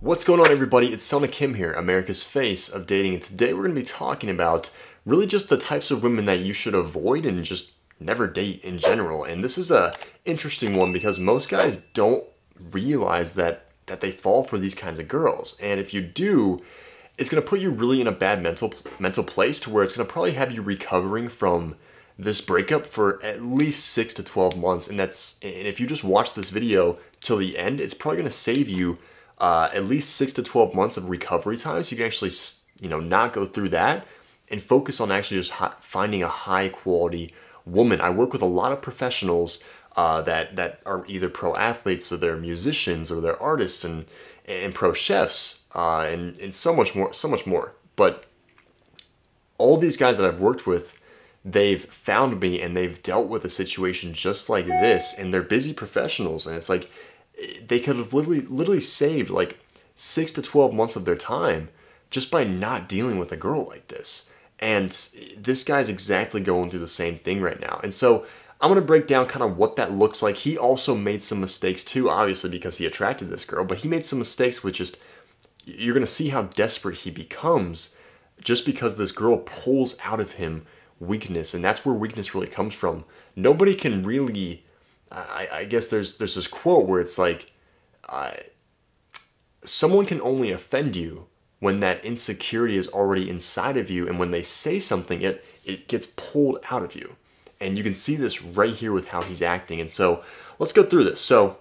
What's going on, everybody? It's Selna here, America's face of dating, and today we're going to be talking about really just the types of women that you should avoid and just never date in general. And this is a interesting one because most guys don't realize that they fall for these kinds of girls. And if you do, it's going to put you really in a bad mental place to where it's going to probably have you recovering from this breakup for at least 6 to 12 months. And if you just watch this video till the end, it's probably going to save you at least 6 to 12 months of recovery time, so you can actually, not go through that and focus on actually just finding a high quality woman. I work with a lot of professionals that are either pro athletes, or they're musicians, or they're artists, and pro chefs, and so much more. But all these guys that I've worked with, they've found me and they've dealt with a situation just like this, and they're busy professionals, and it's like they could have literally saved like 6 to 12 months of their time just by not dealing with a girl like this. And this guy's exactly going through the same thing right now. And so I'm going to break down kind of what that looks like. He also made some mistakes too, obviously, because he attracted this girl, but he made some mistakes with just, you're going to see how desperate he becomes just because this girl pulls out of him weakness. And that's where weakness really comes from. Nobody can really, I guess there's this quote where it's like, someone can only offend you when that insecurity is already inside of you, and when they say something, it gets pulled out of you. And you can see this right here with how he's acting. And so let's go through this. So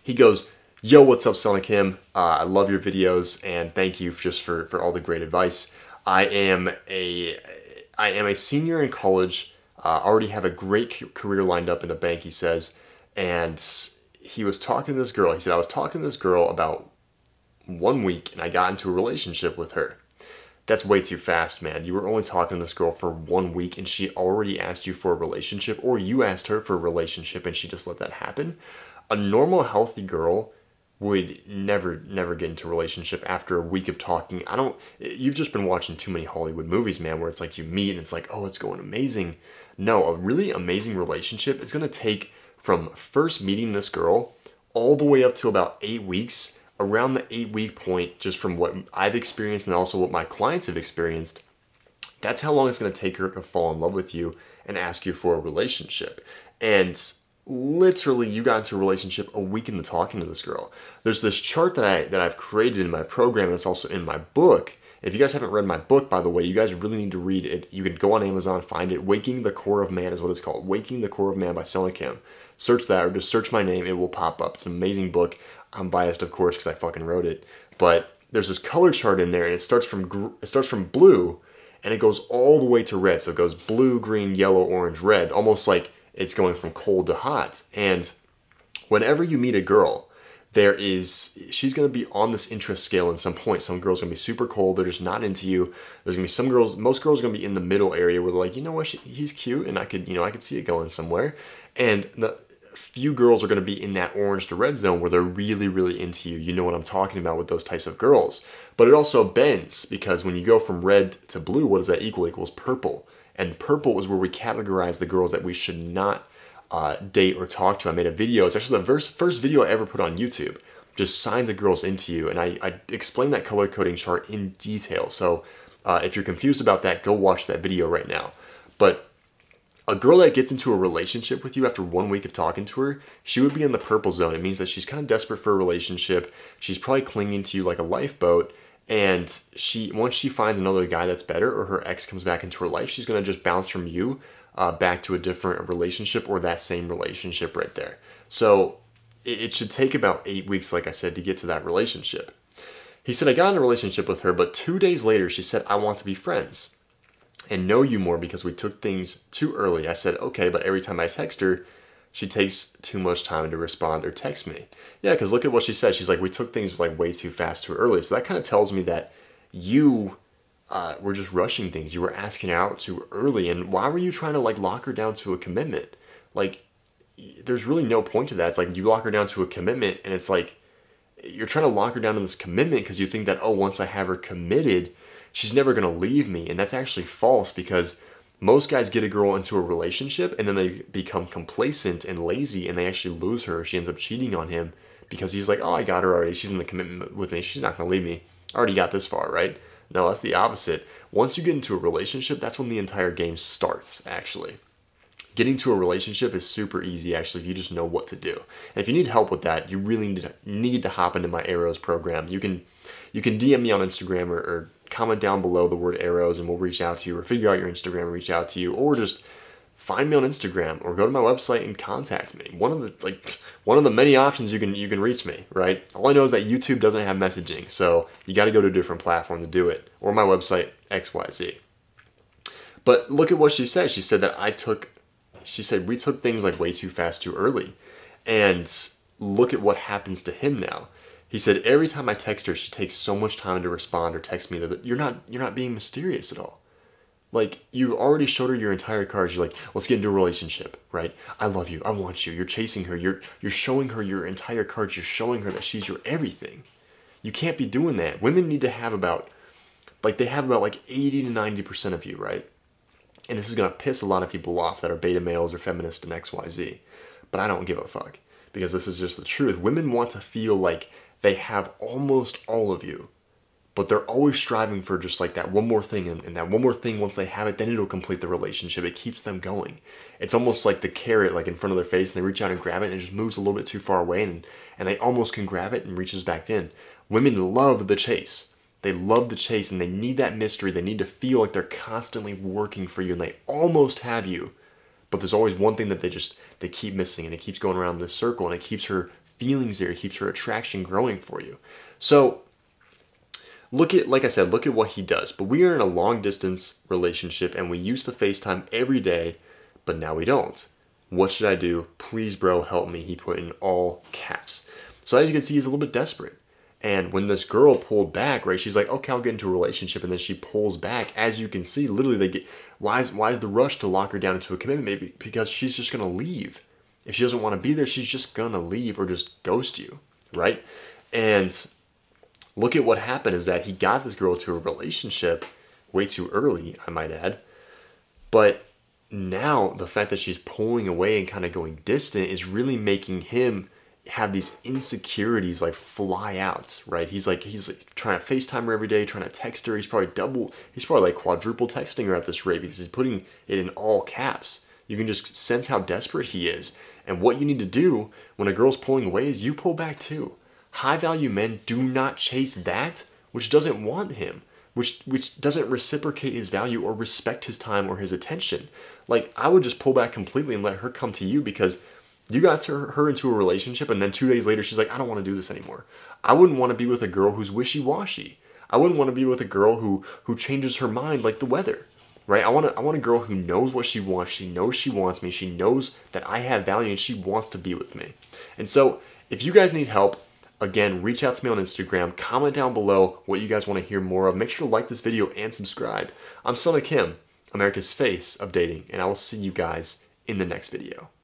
he goes, "Yo, what's up, Selna Kim? I love your videos, and thank you just for all the great advice. I am a senior in college. Already have a great career lined up in the bank," he says. And he was talking to this girl. He said, "I was talking to this girl about 1 week, and I got into a relationship with her." That's way too fast, man. You were only talking to this girl for 1 week, and she already asked you for a relationship, or you asked her for a relationship, and she just let that happen. A normal, healthy girl would never get into a relationship after a week of talking. You've just been watching too many Hollywood movies, man, where it's like you meet and it's like, oh, it's going amazing. No, a really amazing relationship is going to take from first meeting this girl all the way up to about 8 weeks. Around the 8-week point, just from what I've experienced and also what my clients have experienced, that's how long it's going to take her to fall in love with you and ask you for a relationship. And literally, you got into a relationship a week into talking to this girl. There's this chart that I've created in my program, and it's also in my book. If you guys haven't read my book, by the way, you guys really need to read it. You can go on Amazon, find it. Waking the Core of Man is what it's called. Waking the Core of Man by Selna Kim. Search that, or just search my name. It will pop up. It's an amazing book. I'm biased, of course, because I fucking wrote it. But there's this color chart in there, and it starts from blue, and it goes all the way to red. So it goes blue, green, yellow, orange, red, almost like it's going from cold to hot. And whenever you meet a girl, she's going to be on this interest scale in some point. Some girls are going to be super cold. They're just not into you. There's going to be some girls, most girls are going to be in the middle area where they're like, you know what, he's cute, and I could see it going somewhere. And the few girls are going to be in that orange to red zone where they're really into you. You know what I'm talking about with those types of girls. But it also bends, because when you go from red to blue, what does that equal? It equals purple. And purple is where we categorize the girls that we should not date or talk to. I made a video. It's actually the first video I ever put on YouTube. Just signs of girls into you. And I explained that color coding chart in detail. So if you're confused about that, go watch that video right now. But a girl that gets into a relationship with you after 1 week of talking to her, she would be in the purple zone. It means that she's kind of desperate for a relationship. She's probably clinging to you like a lifeboat. And once she finds another guy that's better, or her ex comes back into her life, she's going to just bounce from you back to a different relationship, or that same relationship right there. So it should take about 8 weeks, like I said, to get to that relationship. He said, "I got in a relationship with her, but 2 days later, she said, I want to be friends and know you more because we took things too early." I said, "Okay, but every time I text her, she takes too much time to respond or text me." Yeah, because look at what she said. She's like, "We took things like way too fast, too early." So that kind of tells me that you were just rushing things. You were asking out too early. And why were you trying to like lock her down to a commitment? Like, there's really no point to that. It's like you lock her down to a commitment, and it's like you're trying to lock her down to this commitment because you think that, oh, once I have her committed, she's never going to leave me. And that's actually false, because most guys get a girl into a relationship and then they become complacent and lazy, and they actually lose her. She ends up cheating on him because he's like, oh, I got her already. She's in the commitment with me. She's not going to leave me. I already got this far, right? No, that's the opposite. Once you get into a relationship, that's when the entire game starts, actually. Getting to a relationship is super easy, actually, if you just know what to do. And if you need help with that, you really need to hop into my Arrows program. You can DM me on Instagram or comment down below the word Arrows and we'll reach out to you, or figure out your Instagram and reach out to you, or just find me on Instagram or go to my website and contact me. One of the many options you can reach me, right? All I know is that YouTube doesn't have messaging, so you got to go to a different platform to do it, or my website XYZ. But look at what she said. She said that we took things like way too fast, too early. And look at what happens to him now. He said every time I text her, she takes so much time to respond or text me that you're not being mysterious at all. Like, you've already showed her your entire cards. You're like, let's get into a relationship, right? I love you. I want you. You're chasing her. You're showing her your entire cards. You're showing her that she's your everything. You can't be doing that. Women need to have about, they have about 80 to 90% of you, right? And this is going to piss a lot of people off that are beta males or feminists and XYZ. But I don't give a fuck, because this is just the truth. Women want to feel like they have almost all of you, but they're always striving for just like that one more thing, and that one more thing, once they have it, then it'll complete the relationship. It keeps them going. It's almost like the carrot in front of their face, and they reach out and grab it, and it just moves a little bit too far away, and they almost can grab it and reaches back in. Women love the chase. They love the chase, and they need that mystery. They need to feel like they're constantly working for you, and they almost have you, but there's always one thing that they keep missing, and it keeps going around this circle, and it keeps her feelings there. It keeps her attraction growing for you. So like I said, look at what he does. But we are in a long distance relationship, and we used to FaceTime every day, but now we don't. What should I do? Please, bro, help me. He put in all caps. So as you can see, he's a little bit desperate. And when this girl pulled back, right, she's like, okay, I'll get into a relationship. And then she pulls back. As you can see, literally, why is the rush to lock her down into a commitment? Maybe because she's just going to leave. If she doesn't want to be there, she's just going to leave or just ghost you, right? And look at what happened is that he got this girl to a relationship way too early, I might add. But now the fact that she's pulling away and kind of going distant is really making him have these insecurities fly out, right? He's trying to FaceTime her every day, trying to text her. He's probably quadruple texting her at this rate, because he's putting it in all caps. You can just sense how desperate he is. And what you need to do when a girl's pulling away is you pull back too. High value men do not chase that which doesn't want him, which doesn't reciprocate his value or respect his time or his attention. I would just pull back completely and let her come to you, because you got her into a relationship, and then 2 days later she's like, I don't want to do this anymore. I wouldn't want to be with a girl who's wishy-washy. I wouldn't want to be with a girl who changes her mind like the weather, right? I want a girl who knows what she wants. She knows she wants me. She knows that I have value, and she wants to be with me. And so if you guys need help, again, reach out to me on Instagram. Comment down below what you guys want to hear more of. Make sure to like this video and subscribe. I'm Selna, America's face of dating, and I will see you guys in the next video.